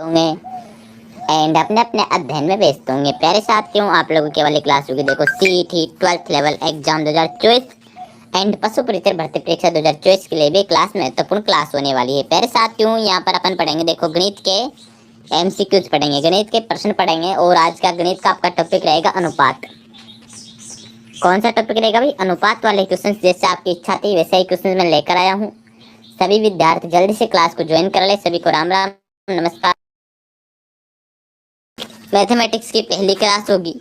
होंगे एंड अपने अपने अध्ययन में व्यस्त होंगे। प्यारे साथियों, आप लोगों के वाली क्लास होगी देखो CET 12th level exam 2024 and पशु परिचर भर्ती परीक्षा 2024 के लिए भी क्लास महत्वपूर्ण क्लास होने वाली है। प्यारे साथियों, यहाँ पर अपन पढ़ेंगे देखो गणित के एमसीक्यूज पढ़ेंगे, गणित के प्रश्न पढ़ेंगे और आज का गणित का आपका टॉपिक रहेगा अनुपात। कौन सा टॉपिक रहेगा भाई? अनुपात वाले क्वेश्चन। जैसे आपकी इच्छा थी वैसे ही क्वेश्चन मैं लेकर आया हूँ। सभी विद्यार्थी जल्दी से क्लास को ज्वाइन कर ले। सभी को राम राम नमस्कार। मैथमेटिक्स की पहली क्लास होगी।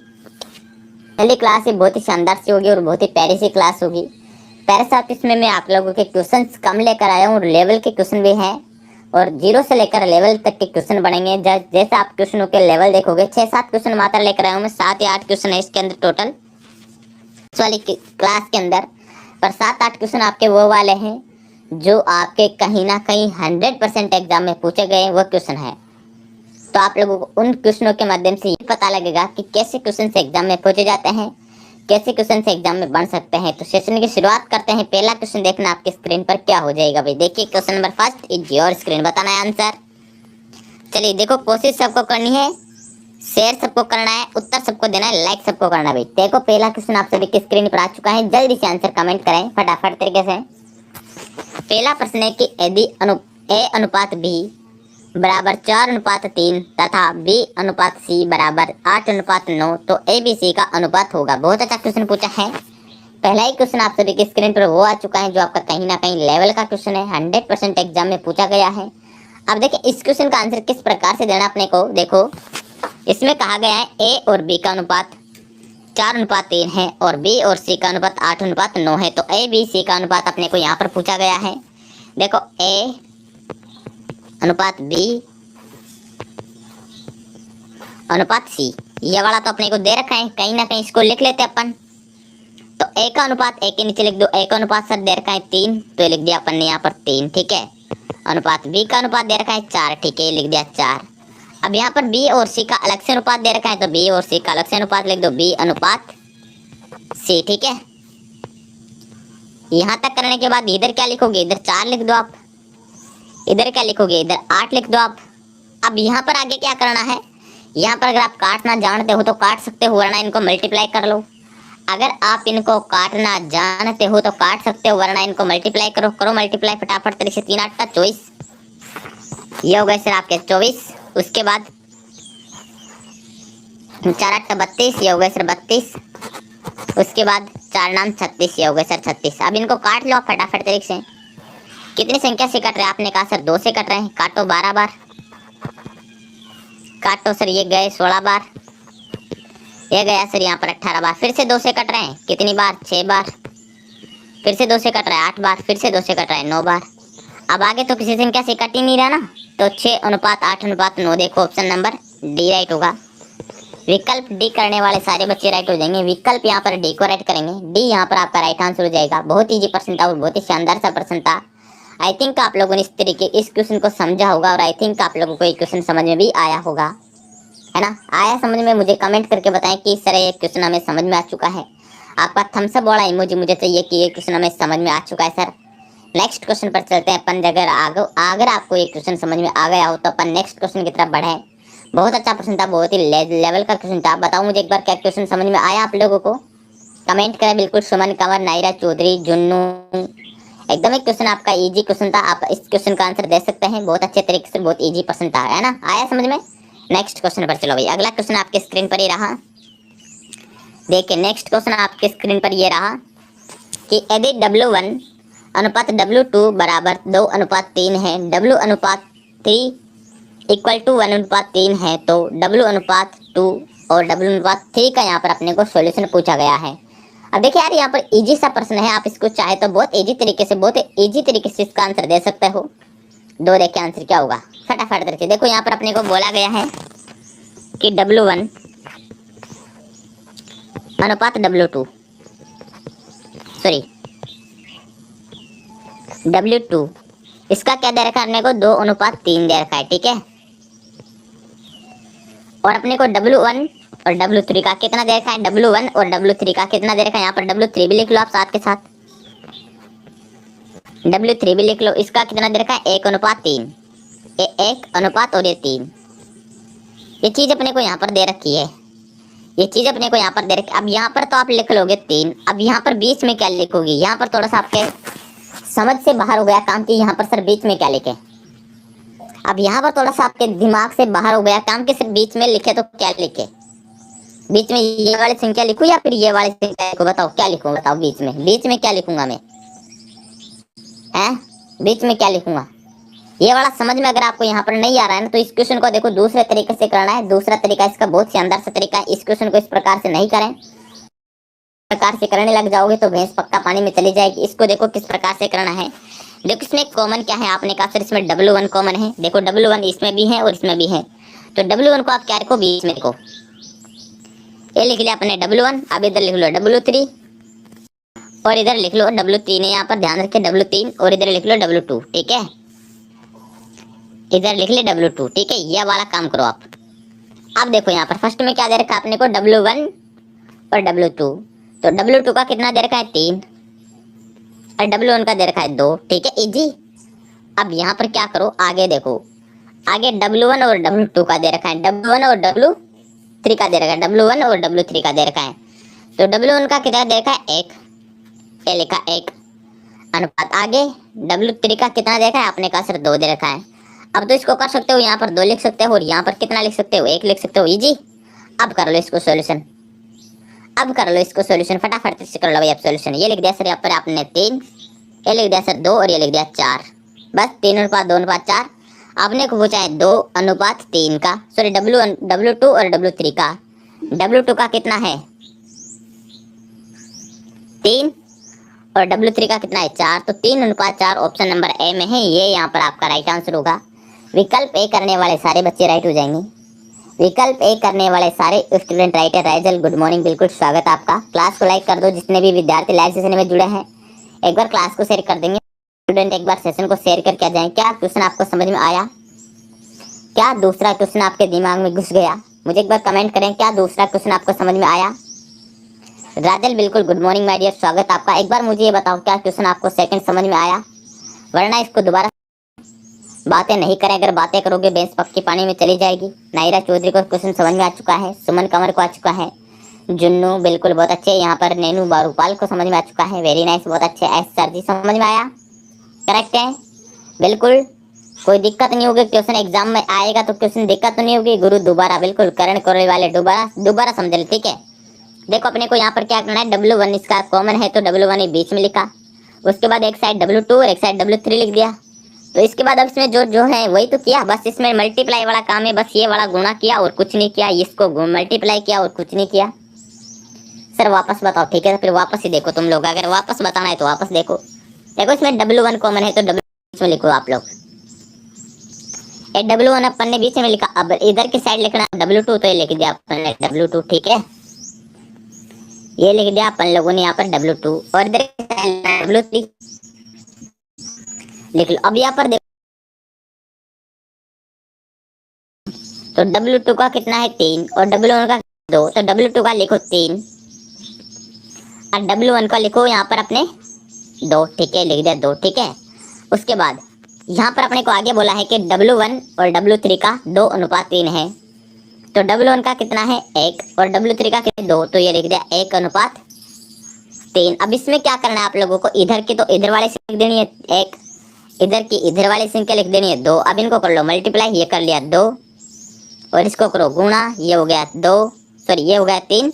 पहली क्लास ही बहुत ही शानदार सी होगी और बहुत ही प्यारी सी क्लास होगी। प्यारे साथ इसमें मैं आप लोगों के क्वेश्चंस कम लेकर आया हूँ और लेवल के क्वेश्चन भी हैं और 0 से लेकर लेवल तक के क्वेश्चन बनेंगे। जैसे आप क्वेश्चनों के लेवल देखोगे 6-7 क्वेश्चन मात्र लेकर आया हूँ मैं। 7 या 8 क्वेश्चन है इसके अंदर टोटल वाली क्लास के अंदर, पर 7-8 क्वेश्चन आपके वो वाले हैं जो आपके कहीं ना कहीं 100% एग्जाम में पूछे गए वो क्वेश्चन है। तो आप लोगों को उन क्वेश्चनों के माध्यम से ये पता लगेगा कि कैसे क्वेश्चन से एग्जाम में पूछे जाते हैं, कैसे क्वेश्चन से एग्जाम में बन सकते हैं। तो सेशन की शुरुआत करते हैं। पहला क्वेश्चन देखना आपके स्क्रीन पर क्या हो जाएगा भाई। देखिए question number first is your screen, बताना है आंसर। चलिए देखो, कोशिश सबको करनी है, शेयर सबको करना है, उत्तर सबको देना है, लाइक सबको करना है भाई। देखो पहला क्वेश्चन आप सभी के स्क्रीन पर आ चुका है। जल्दी से आंसर कमेंट करें फटाफट तरीके से। पहला प्रश्न है कि यदि ए अनुपात बी बराबर 4:3 तथा b अनुपात c बराबर 8:9 तो ए बी सी का अनुपात होगा। बहुत अच्छा क्वेश्चन पूछा है। पहला ही क्वेश्चन आप सभी के स्क्रीन पर वो आ चुका है जो आपका कहीं ना कहीं लेवल का क्वेश्चन है, 100% एग्जाम में पूछा गया है। अब देखिए इस क्वेश्चन का आंसर किस प्रकार से देना अपने को। देखो इसमें कहा गया है ए और बी का अनुपात 4:3 है और बी और सी का अनुपात 8:9 है। तो ए बी सी का अनुपात अपने को यहाँ पर पूछा गया है। देखो ए अनुपात बी अनुपात सी, ये वाला तो अपने को दे रखा है, कहीं ना कहीं इसको लिख लेते अपन। तो ए का अनुपात ए के नीचे लिख दो। ए का अनुपात सर दे रखा है 3, तो लिख दिया अपन ने यहाँ पर 3, ठीक है। अनुपात बी का अनुपात दे रखा है 4, ठीक है, लिख दिया 4। अब यहाँ पर बी और सी का अलग से अनुपात दे रखा है, तो बी और सी का अलग से अनुपात लिख दो, बी अनुपात सी, ठीक है। यहाँ तक करने के बाद इधर क्या लिखोगे? इधर 4 लिख दो आप। इधर क्या लिखोगे? इधर 8 लिख दो आप। अब यहाँ पर आगे क्या करना है? यहाँ पर अगर आप काटना जानते हो तो काट सकते हो, वरना इनको मल्टीप्लाई कर लो। अगर आप इनको काटना जानते हो तो काट सकते हो, वरना इनको मल्टीप्लाई करो। करो मल्टीप्लाई फटाफट तरीके से। 3 8 24, ये हो गए सर आपके 24। उसके बाद 4 8 32, ये हो गए सर 32। उसके बाद 4 9 36, ये हो गए सर 36। अब इनको काट लो आप फटाफट तरीके से। कितनी संख्या से कट रहे हैं? आपने कहा सर 2 से कट रहे हैं, काटो 12 बार। काटो सर, ये गए 16 बार। ये गया सर यहाँ पर 18 बार। फिर से 2 से कट रहे हैं, कितनी बार? 6 बार। फिर से 2 से कट रहा है 8 बार। फिर से 2 से कट रहा है 9 बार। अब आगे तो किसी संख्या से कट ही नहीं रहा ना, तो 6:8:9। देखो ऑप्शन नंबर डी राइट होगा। विकल्प डी करने वाले सारे बच्चे राइट हो जाएंगे। विकल्प यहाँ पर डी को राइट करेंगे, डी यहाँ पर आपका राइट आंसर हो जाएगा। बहुत ईजी प्रश्न था और बहुत ही शानदार सा प्रश्न था। आई थिंक आप लोगों ने इस तरीके इस क्वेश्चन को समझा होगा और आई थिंक आप लोगों को ये क्वेश्चन समझ में भी आया होगा, है ना? आया समझ में? मुझे कमेंट करके बताएं कि सर ये क्वेश्चन हमें समझ में आ चुका है। आपका थम्स अप वाला इमोजी मुझे चाहिए कि ये क्वेश्चन हमें समझ में आ चुका है सर। नेक्स्ट क्वेश्चन पर चलते हैं अपन। अगर आपको ये क्वेश्चन समझ में आ गया हो तो अपन नेक्स्ट क्वेश्चन की तरफ बढ़े। बहुत अच्छा प्रश्न था, बहुत ही लेवल का क्वेश्चन था। बताओ मुझे एक बार क्या क्वेश्चन समझ में आया आप लोगों को? कमेंट करें बिल्कुल। सुमन कंवर, नायरा चौधरी, जुन्नू, एकदम एक क्वेश्चन आपका इजी क्वेश्चन था। आप इस क्वेश्चन का आंसर दे सकते हैं बहुत अच्छे तरीके से। बहुत इजी प्रश्न था, है ना? आया समझ में? नेक्स्ट क्वेश्चन पर चलो भाई। अगला क्वेश्चन आपके स्क्रीन पर ही रहा। देखिए नेक्स्ट क्वेश्चन आपके स्क्रीन पर ये रहा कि यदि W1 अनुपात W2 बराबर 2:3 है, W अनुपात 3 इक्वल टू 1:3 है, तो W अनुपात 2 और W अनुपात 3 का यहाँ पर अपने को सॉल्यूशन पूछा गया है। अब देखिए यार यहाँ पर इजी सा प्रश्न है, आप इसको चाहे तो बहुत इजी तरीके से इसका आंसर दे सकते हो। दो देखिए आंसर क्या होगा फटाफट करके। देखो यहाँ पर अपने को बोला गया है कि W1 अनुपात W2 W2 इसका क्या दे रखा है अपने को? 2:3 दे रखा है, ठीक है। और अपने को W1 और W3 का कितना दे रखा है? W1 और W3 का कितना दे रखा है? यहाँ पर W3 भी लिख लो आप साथ के साथ। W3 भी लिख लो। इसका कितना दे रखा है? 1:3। ये 1 अनुपात और ये 3, ये चीज अपने को यहाँ पर दे रखी है, ये चीज अपने को यहाँ पर दे रखी। अब यहाँ पर तो आप लिख लोगे 3। अब यहाँ पर बीच में क्या लिखोगे, यहाँ पर थोड़ा सा आपके समझ से बाहर हो गया काम कि यहाँ पर सर बीच में क्या लिखे। अब यहाँ पर थोड़ा सा आपके दिमाग से बाहर हो गया काम कि सिर्फ बीच में लिखे तो क्या लिखे। बीच में ये वाली संख्या लिखूं या फिर ये वाली संख्या लिखूं, बताओ क्या लिखूं, बताओ बीच में क्या लिखूंगा मैं, हैं बीच में क्या लिखूंगा। ये वाला समझ में अगर आपको यहाँ पर नहीं आ रहा है ना, तो इस क्वेश्चन को देखो दूसरे तरीके से करना है। दूसरा तरीका इसका बहुत शानदार सा तरीका है। इस क्वेश्चन को इस प्रकार से नहीं करें, प्रकार से करने लग जाओगे तो भैंस पक्का पानी में चली जाएगी। इसको देखो किस प्रकार से करना है। देखो इसमें कॉमन क्या है, आपने कहा सर इसमें W1 कॉमन है। देखो W1 इसमें भी है और इसमें भी है, तो W1 को आप क्या रखो, बीच में देखो, ये लिख लिया अपने W1। अब इधर लिख लो W3 और इधर लिख लो W3 है, यहाँ पर ध्यान रखें W3 और इधर लिख लो W2, ठीक है, इधर लिख ले W2, ठीक है। ये वाला काम करो आप। अब देखो यहाँ पर फर्स्ट में क्या दे रखा है अपने को, W1 और W2। तो W2 का कितना दे रखा है 3 और W1 का दे रखा है 2, ठीक है, इजी। अब यहाँ पर क्या करो, आगे देखो, आगे W1 और W2 का दे रखा है, W1 और W3 का दे रखा है, W1 और W3 का दे रखा है। तो W1 का कितना दे रखा है 1, ये लिखा 1 अनुपात। आगे W3 का कितना दे रखा है, आपने कहा सर 2 दे रखा है। अब तो इसको कर सकते हो, यहाँ पर 2 लिख सकते हो और यहाँ पर कितना लिख सकते हो, 1 लिख सकते हो, इजी। अब कर लो इसको सॉल्यूशन, अब कर लो इसको सॉल्यूशन, फटाफट से कर लो भाई अब सॉल्यूशन। ये लिख दिया सर यहाँ पर आपने 3, ये लिख दिया सर 2 और ये लिख दिया 4, बस 3 अनुपात 2 अनुपात 4। आपने को पूछा है 2 अनुपात 3 का, सॉरी W2 और W3 का। W2 का कितना है 3 और W3 का कितना है 4, तो 3 अनुपात 4 ऑप्शन नंबर ए में है। ये यहाँ पर आपका राइट आंसर होगा। विकल्प ए करने वाले सारे बच्चे राइट हो जाएंगे। विकल्प ए करने वाले सारे स्टूडेंट राइट है। राइजल गुड मॉर्निंग, बिल्कुल स्वागत है आपका। क्लास को लाइक कर दो जितने भी विद्यार्थी लाइव सेशन में जुड़े हैं, एक बार क्लास को शेयर कर देंगे। स्टूडेंट एक बार सेशन को शेयर करके आ जाएं। क्या क्वेश्चन आपको समझ में आया, क्या दूसरा क्वेश्चन आपके दिमाग में घुस गया, मुझे एक बार कमेंट करें, क्या दूसरा क्वेश्चन आपको समझ में आया। राजल बिल्कुल गुड मॉर्निंग माय डियर, स्वागत आपका। एक बार मुझे ये बताओ क्या क्वेश्चन आपको सेकंड समझ में आया, वरना इसको दोबारा बातें नहीं करें। अगर बातें करोगे बेंच पक्की पानी में चली जाएगी। नायरा चौधरी को क्वेश्चन समझ में आ चुका है, सुमन कंवर को आ चुका है, जुन्नू बिल्कुल बहुत अच्छे, यहाँ पर नैनू बारूपाल को समझ में आ चुका है, वेरी नाइस बहुत अच्छे। एस सर जी समझ में आया, करेक्ट है बिल्कुल, कोई दिक्कत नहीं होगी। क्वेश्चन एग्जाम में आएगा तो क्वेश्चन दिक्कत तो नहीं होगी। गुरु दोबारा बिल्कुल, करण कोरे वाले दोबारा समझ ले, ठीक है। देखो अपने को यहाँ पर क्या करना है, W1 इसका कॉमन है तो W1 बीच में लिखा, उसके बाद एक साइड W2 और एक साइड W3 लिख दिया। तो इसके बाद अब इसमें जो है वही तो किया, बस इसमें मल्टीप्लाई वाला काम है, बस ये वाला गुणा किया और कुछ नहीं किया, इसको मल्टीप्लाई किया और कुछ नहीं किया। सर वापस बताओ, ठीक है, तो फिर वापस ही देखो तुम लोग, अगर वापस बताना है तो वापस देखो। देखो इसमें W1 कॉमन है तो W में लिखो आप लोग, W1 अपन ने बीच में लिखा। अब इधर की साइड लिखना W2, तो ये लिख दिया अपन ने W2, ठीक है, ये लिख दिया अपन लोगों ने यहाँ पर W2 और इधर W3 लिख लो। अब यहाँ पर देखो तो W2 का कितना है 3 और W1 का 2, तो W2 का लिखो 3 और W1 का लिखो यहाँ पर अपने 2, ठीक है, लिख दिया 2, ठीक है। उसके बाद यहाँ पर अपने को आगे बोला है कि W1 और W3 का 2 अनुपात 3 है, तो W1 का कितना है 1 और W3 का कितना 2, तो ये लिख दिया 1 अनुपात 3। अब इसमें क्या करना है आप लोगों को, इधर की तो इधर वाले से लिख देनी है 1, इधर की इधर वाली संख्या लिख देनी है 2। अब इनको कर लो मल्टीप्लाई, ये कर लिया 2 और इसको करो गुणा, ये हो गया 2, सॉरी ये हो गया 3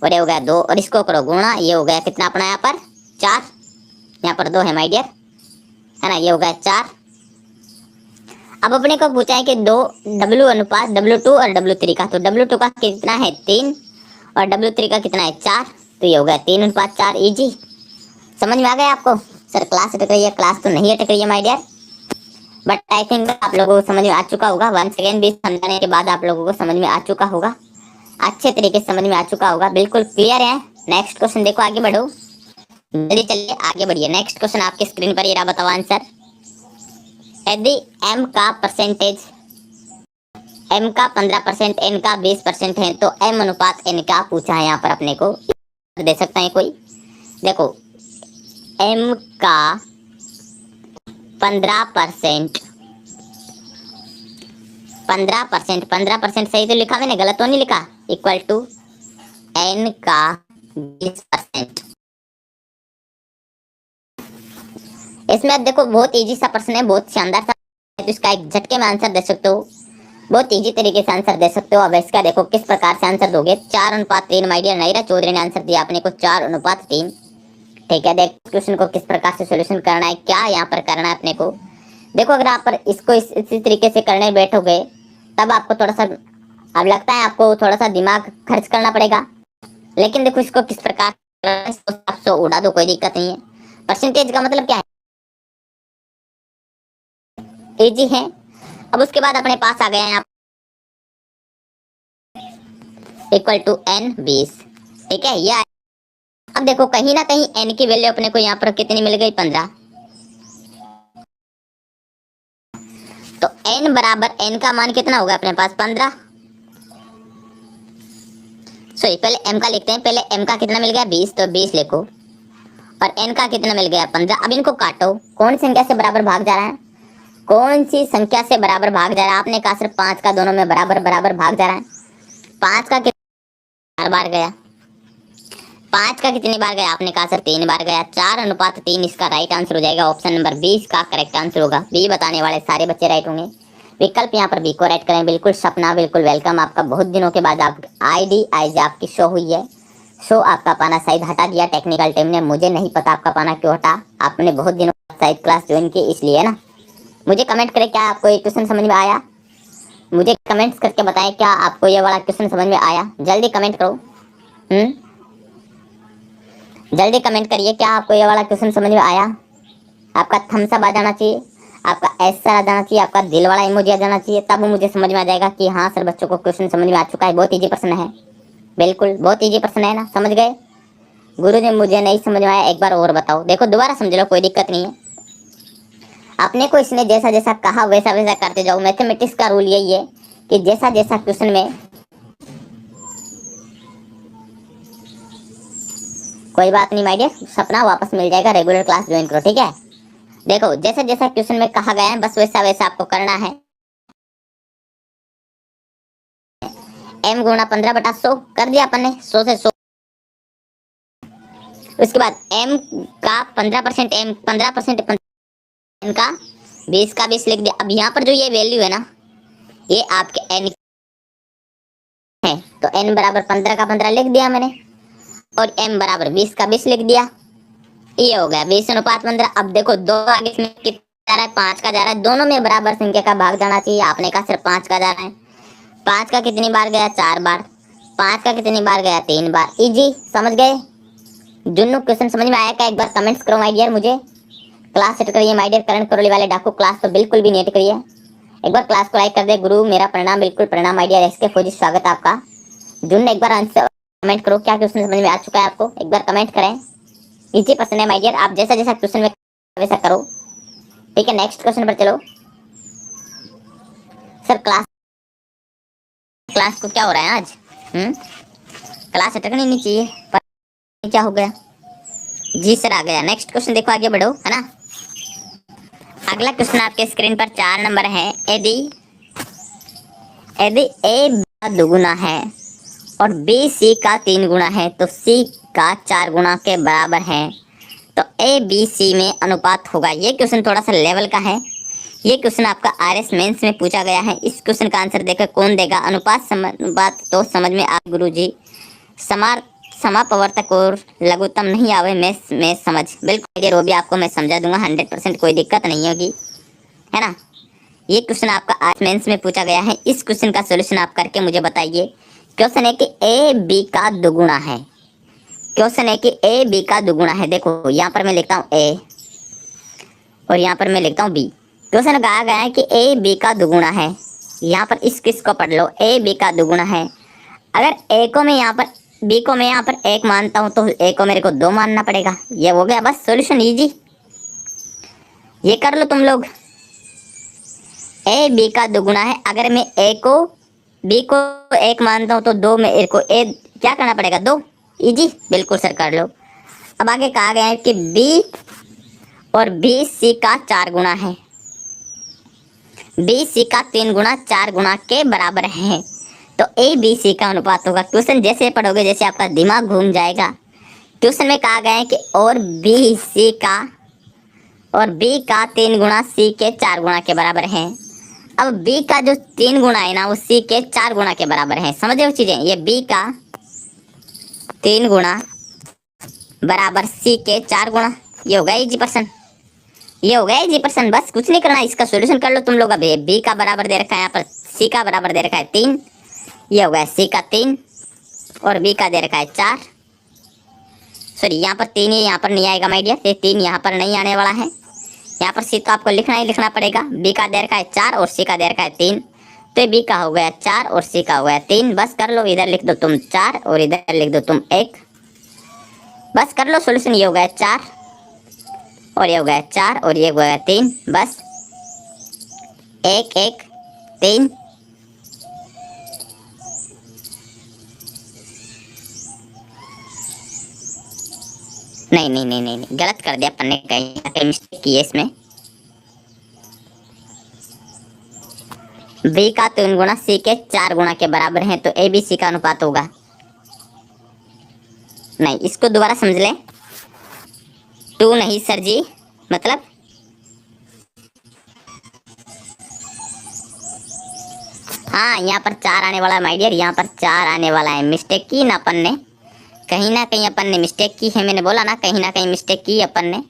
और ये हो गया 2 और इसको करो गुणा, ये हो गया कितना अपना यहाँ पर 4, यहाँ पर 2 है माय डियर, है ना, ये हो गया 4। अब अपने को पूछा है कि 2 W अनुपात W2 और W3 का, तो W2 का कितना है 3 और W3 का कितना है 4, तो ये हो गया 3 अनुपात 4, इजी। समझ में आ गया आपको। सर क्लास अटक रही है, क्लास तो नहीं अटक रही है my dear, but I think आप लोगों को समझ में आ चुका होगा। वंस अगेन भी समझाने के बाद आप लोगों को समझ में आ चुका होगा, अच्छे तरीके से समझ में आ चुका होगा, बिल्कुल क्लियर है। नेक्स्ट क्वेश्चन देखो, आगे बढ़ो, जल्दी चलिए आगे बढ़िए। नेक्स्ट क्वेश्चन आपके स्क्रीन पर ये रहा, बताओ आंसर। यदि m का परसेंटेज, m का 15%, n का 20% है, तो m अनुपात n का पूछा है यहाँ पर अपने को, दे सकता है कोई। देखो m का 15%, 15%, 15% सही तो लिखा मैंने, गलत तो नहीं लिखा। इक्वल टू n का 20%। इसमें अब देखो बहुत इजी सा प्रश्न है, बहुत शानदार सा, तो इसका एक झटके में आंसर दे सकते हो, बहुत इजी तरीके से आंसर दे सकते हो। अब इसका देखो किस प्रकार से आंसर दोगे। 4:3 माय डियर नैरा चौधरी ने आंसर दिया अपने को 4:3। ठीक है, देख क्वेश्चन को किस प्रकार से सॉल्यूशन करना है, क्या यहाँ पर करना है अपने को। देखो अगर आप पर इसको इसी तरीके से करने बैठोगे तब आपको थोड़ा सा, अब लगता है आपको थोड़ा सा दिमाग खर्च करना पड़ेगा, लेकिन देखो इसको किस प्रकार आप सो उड़ा दो, कोई दिक्कत नहीं है। परसेंटेज का मतलब क्या है, इजी है। अब उसके बाद अपने पास आ गया है इक्वल टू n 20। ठीक है, यह अब देखो कहीं ना कहीं n की वैल्यू अपने को यहाँ पर कितनी मिल गई, 15। तो n बराबर n का मान कितना होगा अपने पास, 15। सॉरी पहले m का लिखते हैं, पहले m का कितना मिल गया 20, तो 20 लिखो, और n का कितना मिल गया 15। अब इनको काटो, कौन सी संख्या से बराबर भाग जा रहा है, कौन सी संख्या से बराबर भाग जा रहा है। आपने कहा सिर्फ 5 का दोनों में बराबर बराबर भाग जा रहा है। 5 का कितनी बार गया, 5 का कितनी बार गया, आपने कहा सर 3 बार गया। 4:3 इसका राइट आंसर हो जाएगा, ऑप्शन नंबर 20 का करेक्ट आंसर होगा। बी बताने वाले सारे बच्चे राइट होंगे, विकल्प यहाँ पर बी को राइट करें। बिल्कुल सपना, बिल्कुल वेलकम, आपका बहुत दिनों के बाद आप आईडी आज आपकी शो हुई है। शो आपका पाना शायद हटा दिया टेक्निकल टीम ने, मुझे नहीं पता आपका पाना क्यों हटा, आपने बहुत दिनों बाद शायद क्लास ज्वाइन की इसलिए ना। मुझे कमेंट करें क्या आपको ये क्वेश्चन समझ में आया, मुझे कमेंट्स करके बताएं क्या आपको ये वाला क्वेश्चन समझ में आया। जल्दी कमेंट करो, जल्दी कमेंट करिए क्या आपको ये वाला क्वेश्चन समझ में आया। आपका थम्स अप आ जाना चाहिए, आपका ऐसा आ जाना चाहिए, आपका दिल वाला इमोजी आ जाना चाहिए, तब मुझे समझ में आ जाएगा कि हाँ सर बच्चों को क्वेश्चन समझ में आ चुका है। बहुत इजी प्रश्न है, बिल्कुल बहुत इजी प्रश्न है ना, समझ गए। गुरुजी मुझे नहीं समझ में आया, एक बार और बताओ। देखो दोबारा समझ लो, कोई दिक्कत नहीं है। अपने को इसने जैसा जैसा कहा वैसा वैसा करते जाओ। मैथमेटिक्स का रूल यही है कि जैसा जैसा क्वेश्चन में, कोई बात नहीं माय डियर, सपना वापस मिल जाएगा, रेगुलर क्लास ज्वाइन करो। ठीक है, देखो जैसा जैसा क्वेश्चन में कहा गया है बस वैसा वैसा आपको करना है। m गुणा 15/100 कर दिया अपन ने, 100 से 100। उसके बाद m का 15%, m 15%, n का 20 का 20 लिख दिया। अब यहाँ पर जो ये वैल्यू है ना, ये आपके n है, तो n बराबर 15 का 15 लिख दिया मैंने, और m बराबर 20 का 20 लिख दिया। ये हो गया 20:15। अब देखो दो आगे इसमें कितना जा रहा है, 5 का जा रहा है, दोनों में बराबर संख्या का भाग जाना चाहिए। आपने कहा सिर्फ 5 का जा रहा है, 5 का कितनी बार गया, 4 बार, 5 का कितनी बार गया, 3 बार। इजी, समझ गए। जुन्नू क्वेश्चन समझ में आया क्या, एक बार कमेंट्स करो माय डियर। मुझे क्लास सेट करिए माय डियर, करण करोली वाले डाकू क्लास तो बिल्कुल भी नेट करिए। एक बार क्लास को लाइक कर दे। गुरु मेरा प्रणाम, बिल्कुल प्रणाम माय डियर। एसके फौजी स्वागत है आपका। जुन्न एक बार आंसर कमेंट करो, क्या क्वेश्चन समझ में आ चुका है आपको, एक बार कमेंट करें। इजी प्रश्न है माय डियर, आप जैसा जैसा क्वेश्चन में वैसा करो। ठीक है, नेक्स्ट क्वेश्चन पर चलो। सर क्लास क्लास को क्या हो रहा है आज, क्लास अटकनी नहीं चाहिए, पर क्या हो गया। जी सर आ गया। नेक्स्ट क्वेश्चन देखो, आगे बढ़ो, है ना। अगला क्वेश्चन आपके स्क्रीन पर 4 नंबर है। यदि यदि ए का 2 गुना है और बी सी का 3 गुना है तो सी का 4 गुना के बराबर है, तो ए बी सी में अनुपात होगा। ये क्वेश्चन थोड़ा सा लेवल का है। ये क्वेश्चन आपका आरएस मेंस में पूछा गया है। इस क्वेश्चन का आंसर देखकर कौन देगा। अनुपात तो समझ में आ गुरुजी, समापवर्तक और लघुत्तम नहीं आवे मैं समझ, बिल्कुल वो भी आपको मैं समझा दूंगा 100%, कोई दिक्कत नहीं होगी, है ना। ये क्वेश्चन आपका आरएस मेंस में पूछा गया है। इस क्वेश्चन का सोल्यूशन आप करके मुझे बताइए। क्वेश्चन है कि ए बी का 2 गुना है, क्वेश्चन है कि ए बी का 2 गुना है। देखो यहाँ पर मैं लिखता हूँ ए और यहाँ पर मैं लिखता हूँ बी। क्वेश्चन कहा गया है कि ए बी का 2 गुना है। यहाँ पर इस किस को पढ़ लो, ए बी का 2 गुना है। अगर ए को मैं यहाँ पर, बी को मैं यहाँ पर 1 मानता हूँ तो ए को मेरे को 2 मानना पड़ेगा। ये हो गया बस सॉल्यूशन इजी, ये कर लो तुम लोग। ए बी का 2 गुना है, अगर मैं ए को बी को 1 मानता हूँ तो 2 में ए को ए क्या करना पड़ेगा, 2। इजी, बिल्कुल सर कर लो। अब आगे कहा गया है कि बी और बी सी का 4 गुना है। बी सी का 3 गुना 4 गुना के बराबर है। तो ए बी सी का अनुपात होगा। क्वेश्चन जैसे पढ़ोगे जैसे आपका दिमाग घूम जाएगा। क्वेश्चन में कहा गया है कि और बी का 3 गुना सी के 4 गुना के बराबर है। अब बी का जो 3 गुना है ना वो सी के 4 गुना के बराबर है। समझ रहे हो चीजें? ये बी का 3 गुना बराबर सी के 4 गुना। ये हो गया इजी पर्सन, ये हो गया इजी पर्सन। बस कुछ नहीं करना, इसका सॉल्यूशन कर लो तुम लोग। अब बी का बराबर दे रखा है, यहाँ पर सी का बराबर दे रखा है 3। ये हो गया सी का 3 और बी का दे रखा है 4। सॉरी यहाँ पर 3 ही यहाँ पर नहीं आएगा माय डियर, ये 3 यहाँ पर नहीं आने वाला है। यहाँ पर सी तो आपको लिखना ही लिखना पड़ेगा। बी का दे रखा है 4 और सी का दे रखा है 3। तो बी का हो गया 4 और सी का हो गया 3। बस कर लो, इधर लिख दो तुम 4 और इधर लिख दो तुम 1। बस कर लो सोल्यूशन। ये हो गया 4 और ये हो गया 4 और ये हो गया 3। बस 1 1 3। नहीं नहीं नहीं नहीं नहीं, गलत कर दिया अपन ने, कहीं मिस्टेक की है इसमें। बी का 3 गुना सी के 4 गुना के बराबर है, तो ए बी सी का अनुपात होगा। नहीं, इसको दोबारा समझ ले। 2 नहीं सर जी, मतलब हाँ यहाँ पर 4 आने वाला है माय डियर, यहाँ पर 4 आने वाला है। मिस्टेक की ना अपन ने, कहीं ना कहीं अपन ने मिस्टेक की है। मैंने बोला ना कहीं ना कहीं मिस्टेक की अपन ने।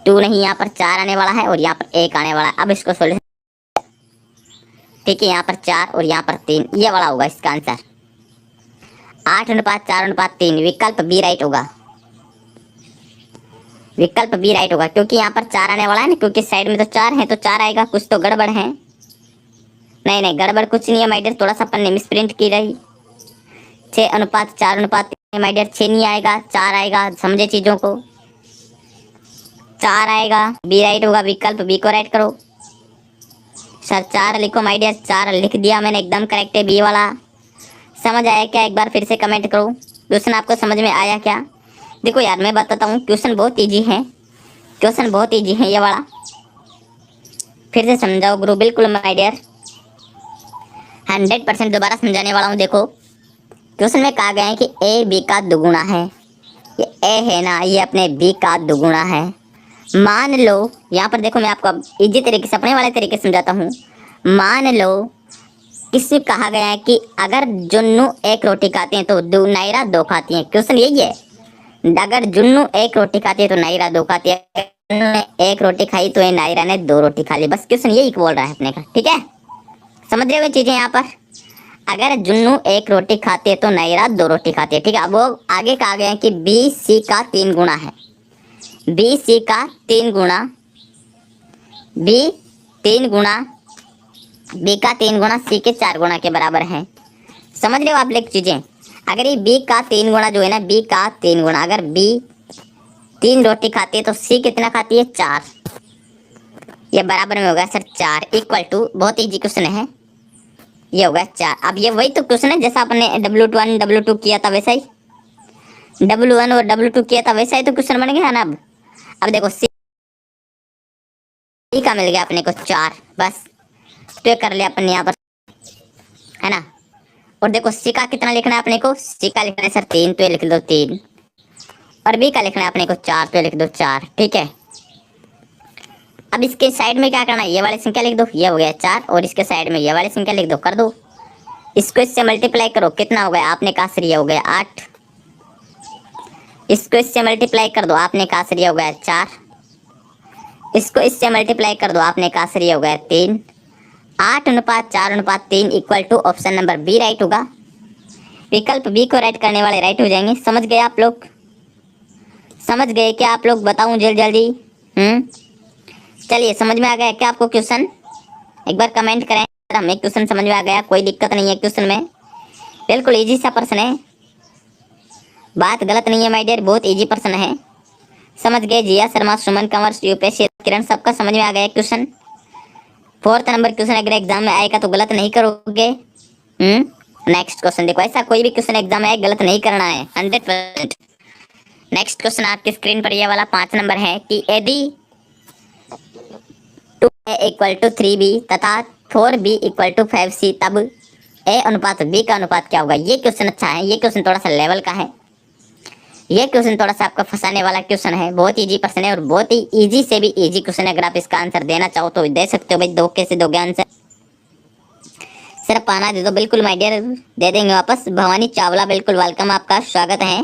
2 नहीं, यहाँ पर 4 आने वाला है और यहाँ पर 1 आने वाला है। अब इसको सोल्यूशन, ठीक है, यहाँ पर 4 और यहाँ पर 3, ये वाला होगा इसका आंसर। 8:4:3, विकल्प बी राइट होगा। विकल्प बी राइट होगा, क्योंकि यहाँ पर 4 आने वाला है ना, क्योंकि साइड में तो 4 है तो 4 आएगा। कुछ तो गड़बड़ है। नहीं नहीं, गड़बड़ कुछ नहीं है माय डियर, थोड़ा सा अपन ने मिसप्रिंट की रही। 6:4:3 माय डियर, 6 नहीं आएगा, 4 आएगा। समझे चीजों को? 4 आएगा, बी राइट होगा। विकल्प बी को राइट करो सर। 4 लिखो माय डियर, 4 लिख दिया मैंने, एकदम करेक्ट है बी वाला। समझ आया क्या? एक बार फिर से कमेंट करो, क्वेश्चन आपको समझ में आया क्या? देखो यार मैं बताता हूँ, क्वेश्चन बहुत इजी है, क्वेश्चन बहुत इजी है ये वाला। फिर से समझाओ गुरु, बिल्कुल माय डियर 100% दोबारा समझाने वाला हूँ। देखो क्वेश्चन में कहा गया है कि ए बी का दुगुना है। ये ए है ना, ये अपने बी का दुगुना है। मान लो यहाँ पर देखो, मैं आपको इजी तरीके से अपने वाले तरीके से समझाता हूँ। मान लो इसमें कहा गया है कि अगर जुन्नू 1 रोटी खाते हैं तो नायरा 2 खाती है। क्वेश्चन यही है, अगर जुन्नू 1 रोटी खाती है तो नायरा 2 खाती है। जुन्नू ने 1 रोटी खाई तो नायरा ने 2 रोटी खा ली। बस क्वेश्चन यही बोल रहा है अपने का, ठीक है? समझ रहे हो चीजें? यहाँ पर अगर जुन्नू 1 रोटी खाती है तो नायरा 2 रोटी खाती है, ठीक है? अब वो आगे कहा गया है कि बी सी का 3 गुना है। बी सी का 3 गुना, बी 3 गुना, बी का 3 गुना सी के 4 गुना के बराबर है। समझ रहे हो आप लोग चीजें? अगर ये बी का 3 गुना जो है ना, बी का 3 गुना, अगर बी 3 रोटी खाती है तो सी कितना खाती है? 4। ये बराबर में होगा सर 4 इक्वल टू, बहुत इजी क्वेश्चन है, ये होगा 4। अब ये वही तो क्वेश्चन है जैसा अपने W1 W2 किया था वैसा ही, W1 और W2 किया था वैसा ही तो क्वेश्चन बन गया ना। अब देखो सी का मिल गया अपने को 4, बस तो ये कर लिया अपन यहाँ पर, है ना? और देखो सी का कितना लिखना है अपने को? सी का लिखना है सर 3, तो ये लिख दो 3। और बी का लिखना है अपने को 4, तो ये लिख दो 4, ठीक है? अब इसके साइड में क्या करना है? ये वाली संख्या लिख दो, ये हो गया 4, और इसके साइड में ये वाली संख्या लिख दो, कर दो। इसको इससे मल्टीप्लाई करो, कितना हो गया? आपने कहा सर ये हो गया 8। इसको इससे मल्टीप्लाई कर दो, आपने कहा सर ये हो गया 4। इसको इससे मल्टीप्लाई कर दो, आपने कहा सर ये हो गया 3। 8:4:3 equal to option number B right होगा। विकल्प बी को राइट करने वाले राइट हो जाएंगे। समझ गए आप लोग? समझ गए क्या आप लोग? बताऊं जल्दी जल्दी? चलिए, समझ में आ गया क्या आपको क्वेश्चन? एक बार कमेंट करें हमें क्वेश्चन समझ में आ गया, कोई दिक्कत नहीं है क्वेश्चन में, बिल्कुल इजी सा प्रश्न है, बात गलत नहीं है माय डियर, बहुत इजी प्रश्न है। समझ गए? जिया शर्मा, सुमन कंवर, यूपीएससी किरण, सबका समझ में आ गया क्वेश्चन। 4th नंबर क्वेश्चन अगर एग्जाम में आएगा तो गलत नहीं करोगे। नेक्स्ट क्वेश्चन देखो, ऐसा कोई भी क्वेश्चन एग्जाम में आए गलत नहीं करना है 100%। नेक्स्ट क्वेश्चन आपकी स्क्रीन पर ये वाला 5 नंबर है कि यदि 2 ए इक्वल टू 3b तथा 4b इक्वल टू 5c, तब ए अनुपात b का अनुपात क्या होगा। ये क्वेश्चन अच्छा है, ये क्वेश्चन थोड़ा सा लेवल का है, ये क्वेश्चन थोड़ा सा आपका फंसाने वाला क्वेश्चन है। बहुत इजी प्रश्न है और बहुत ही इजी से भी इजी क्वेश्चन है। अगर आप इसका आंसर देना चाहो तो दे सकते हो भाई, दो कैसे दोगे आंसर, सिर्फ पाना दे दो। बिल्कुल माय डियर, दे देंगे वापस। भवानी चावला बिल्कुल वेलकम, आपका स्वागत है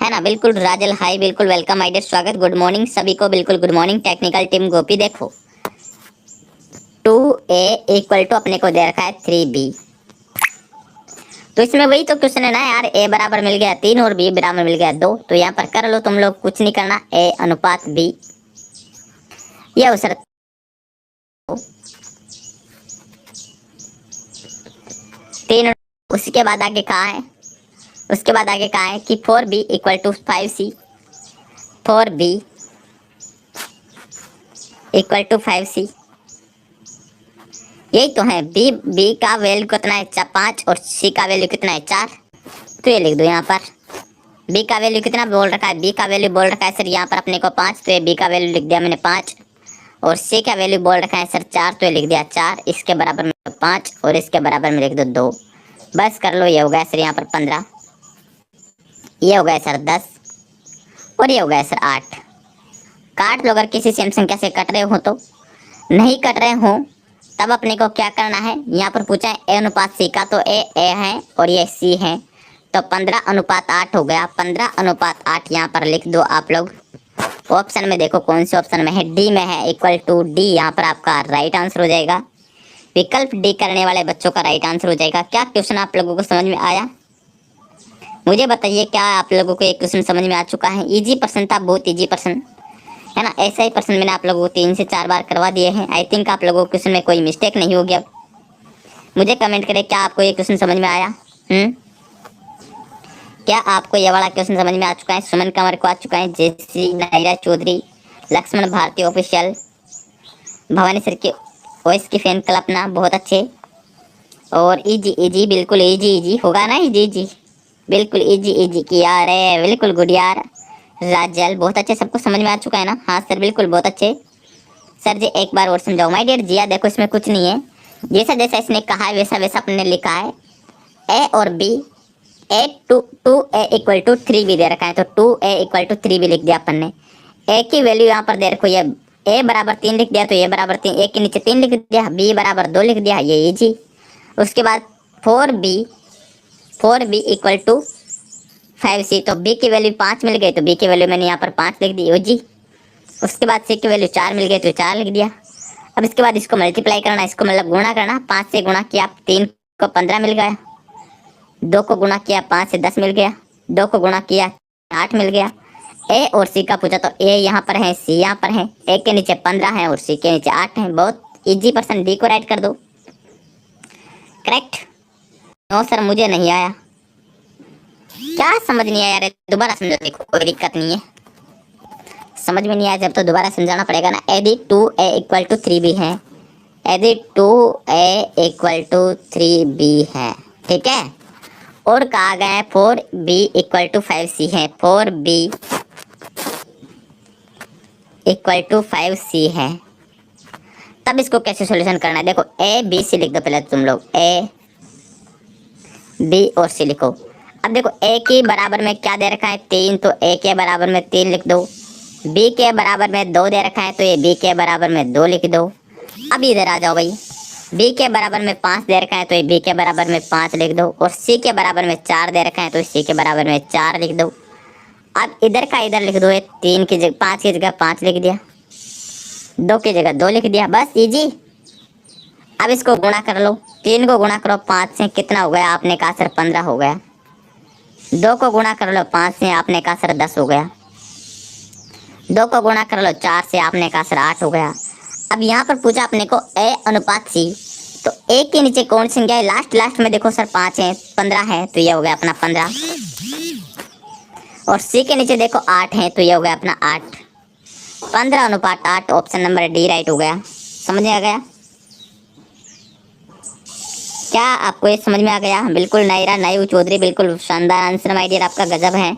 ना। बिल्कुल राजल हाई, बिल्कुल वेलकम माय डियर, स्वागत, गुड मॉर्निंग सभी को, बिल्कुल गुड मॉर्निंग। टेक्निकल टीम गोपी देखो 2a इक्वल टू अपने को दे रखा है 3b, तो इसमें वही तो क्वेश्चन है ना यार। a बराबर मिल गया 3 और b बराबर मिल गया 2, तो यहाँ पर कर लो तुम लोग, कुछ नहीं करना। a अनुपात b, यह अवसर 3। उसके बाद आगे कहा है, उसके बाद आगे कहा है कि 4b equal to 5c, 4b equal to 5c, यही तो है। b का वैल्यू कितना है 5 और c का वैल्यू कितना है 4, तो ये लिख दो यहाँ पर। b का वैल्यू कितना बोल रखा है, b का वैल्यू बोल रखा है सर यहाँ पर अपने को 5, तो ये b का वैल्यू लिख दिया मैंने 5, और c का वैल्यू बोल रखा है सर 4, तो ये लिख दिया 4, इसके बराबर में 5 और इसके बराबर में लिख दो 2, बस कर लो। ये हो गया सर यहाँ पर 15, ये हो गया सर 10 और ये हो गया सर 8। काट लो अगर किसी सेम संख्या से कट रहे हो तो, नहीं कट रहे हो तब अपने को क्या करना है। यहाँ पर पूछा है ए अनुपात सी का, तो ए है और ये सी है, तो 15 अनुपात 8 हो गया। 15 अनुपात 8 यहाँ पर लिख दो आप लोग। ऑप्शन में देखो कौन से ऑप्शन में है, डी में है, इक्वल टू डी, यहाँ पर आपका राइट आंसर हो जाएगा। विकल्प डी करने वाले बच्चों का राइट आंसर हो जाएगा। क्या क्वेश्चन आप लोगों को समझ में आया, मुझे बताइए। क्या आप लोगों को एक क्वेश्चन समझ में आ चुका है। इजी प्रश्न था, बहुत इजी प्रश्न है ना। ऐसा ही प्रश्न मैंने आप लोगों को 3 से 4 बार करवा दिए हैं। आई थिंक आप लोगों को क्वेश्चन में कोई मिस्टेक नहीं हो गया। मुझे कमेंट करें क्या आपको ये क्वेश्चन समझ में आया। क्या आपको ये वाला क्वेश्चन समझ में आ चुका है। सुमन कंवर को आ चुका है, जैसी नायरा चौधरी, लक्ष्मण भारती ऑफिशियल, भवानी सर की वॉइस की फैन कल्पना, बहुत अच्छे। और इजी इजी, बिल्कुल इजी इजी होगा ना, इजी इजी, बिल्कुल इजी इजी किया रे, बिल्कुल गुड यार। राजल बहुत अच्छे, सबको समझ में आ चुका है ना। हाँ सर बिल्कुल बहुत अच्छे। सर जी एक बार और समझाओ। माय डियर जिया देखो इसमें कुछ नहीं है, जैसा जैसा इसने कहा है वैसा वैसा अपने लिखा है। ए और B, A to A equal to 3b दे रखा है, तो 2a इक्वल टू 3b लिख दिया अपन ने। ए की वैल्यू यहाँ पर दे रखो, ये ए बराबर 3 लिख दिया, तो ए बराबर 3, ए के नीचे 3 लिख दिया, बी बराबर 2 लिख दिया, ये इजी। उसके बाद 4b इक्वल टू 5c, तो b की वैल्यू 5 मिल गई, तो b की वैल्यू मैंने यहाँ पर 5 लिख दी जी। उसके बाद c की वैल्यू 4 मिल गई, तो 4 लिख दिया। अब इसके बाद इसको मल्टीप्लाई करना, इसको मतलब गुणा करना। 5 से गुणा किया 3 को 15 मिल गया, 2 को गुणा किया 5 से 10 मिल गया, 2 को गुणा किया 8 मिल गया। ए और सी का पूछा तो ए यहाँ पर है, सी यहाँ पर है, ए के नीचे 15 है और सी के नीचे 8 है। बहुत इजी पर्सन, डी को राइट कर दो। करेक्ट। नो सर मुझे नहीं आया, क्या समझ नहीं आया, दोबारा समझो, देखो कोई दिक्कत नहीं है। समझ में नहीं आया जब तो दोबारा समझाना पड़ेगा ना। यदि 2a इक्वल टू 3b है, यदि 2a इक्वल टू 3b है, ठीक है, और कहा गया है 4b इक्वल टू 5c है, 4b इक्वल टू 5c है, तब इसको कैसे सॉल्यूशन करना है। देखो a b c लिख दो पहले तुम लोग, a b और c लिखो। अब देखो a के बराबर में क्या दे रखा है 3, तो a के बराबर में 3 लिख दो। b के बराबर में 2 दे रखा है, तो ये b के बराबर में 2 लिख दो। अब इधर आ जाओ भाई, b के बराबर में 5 दे रखा है, तो ये b के बराबर में 5 लिख दो, और c के बराबर में 4 दे रखा है, तो c के बराबर में 4 लिख दो। अब इधर का इधर लिख दो, 3 की जगह 5 की जगह 5 लिख दिया, 2 की जगह 2 लिख दिया, बस इजी। अब इसको गुणा कर लो, 3 को गुणा करो 5 से, कितना हो गया आपने कहा सर 15 हो गया। 2 को गुणा कर लो 5 से, आपने कहा सर 10 हो गया। 2 को गुणा कर लो 4 से, आपने कहा सर 8 हो गया। अब यहाँ पर पूछा अपने को a अनुपात c, तो a के नीचे कौन सी संख्या है, लास्ट में देखो सर 5 है, 15 है, तो ये हो गया अपना 15, और c के नीचे देखो 8 है, तो ये हो गया अपना 8। 15 अनुपात 8, ऑप्शन नंबर डी राइट हो गया। समझ में आ गया क्या आपको, ये समझ में आ गया। बिल्कुल नायरा चौधरी, बिल्कुल शानदार आंसर माय डियर, आपका गजब है।